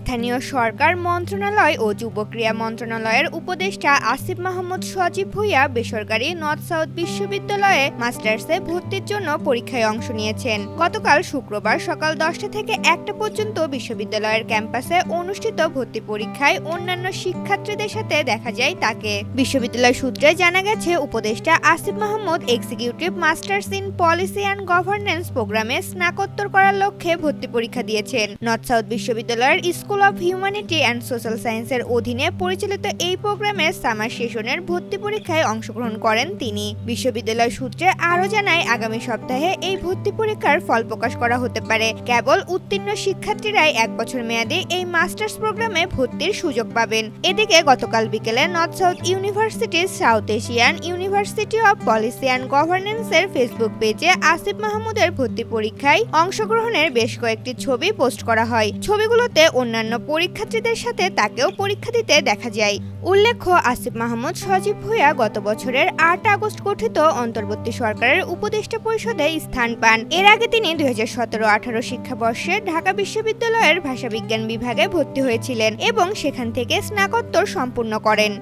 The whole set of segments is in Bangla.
স্থানীয় সরকার মন্ত্রণালয় ও যুব ক্রীড়া মন্ত্রণালয়ের উপদেষ্টা আসিফ মাহমুদ সজীব ভূঁইয়া বেসরকারি নর্থ সাউথ বিশ্ববিদ্যালয়ে মাস্টার্সে ভর্তির জন্য পরীক্ষায় অংশ নিয়েছেন। গতকাল শুক্রবার সকাল 10টা থেকে 1টা পর্যন্ত বিশ্ববিদ্যালয়ের ক্যাম্পাসে অনুষ্ঠিত ভর্তি পরীক্ষায় অন্যান্য শিক্ষার্থীদের সাথে দেখা যায় তাকে। বিশ্ববিদ্যালয় সূত্রে জানা গেছে, উপদেষ্টা Asif Mahmud executive masters in policy and governance প্রোগ্রামে স্নাতকোত্তর করার লক্ষ্যে ভর্তি পরীক্ষা দিয়েছেন। নর্থ সাউথ বিশ্ববিদ্যালয়ের school of humanity and social সায়েন্সের অধীনে পরিচালিত এই প্রোগ্রামে সামার সেশনের ভর্তি পরীক্ষায় অংশগ্রহণ করেন তিনি। বিশ্ববিদ্যালয় সূত্রে আরও জানায়, আগামী সপ্তাহে এই ভর্তি পরীক্ষার ফল প্রকাশ করা হতে পারে। কেবল উত্তীর্ণ শিক্ষার্থীরাই 1 বছর মেয়াদী এই মাস্টার্স প্রোগ্রামে ভর্তির সুযোগ পাবেন। এদিকে গতকাল বিকেলে নর্থ সাউথ ইউনিভার্সিটির South Asian University of Policy and গভর্নেন্সের ফেসবুক পেজে আসিফ মাহমুদের ভর্তি পরীক্ষায় অংশগ্রহণের বেশ কয়েকটি ছবি পোস্ট করা হয়। ছবিগুলোতে অন্যান্য পরীক্ষার্থীদের সাথে তাকেও পরীক্ষা দিতে দেখা যায়। উল্লেখ্য, আসিফ মাহমুদ সজীব ভূঁইয়া গত বছরের 8 আগস্ট গঠিত অন্তর্বর্তী সরকারের উপদেষ্টা পরিষদে স্থান পান। এর আগে তিনি 2017-18 শিক্ষাবর্ষে ঢাকা বিশ্ববিদ্যালয়ের ভাষাবিজ্ঞান বিভাগে ভর্তি হয়েছিলেন এবং সেখান থেকে স্নাতকোত্তর সম্পূর্ণ করেন।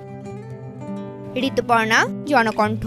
ঋতুপর্ণা, জনকণ্ঠ।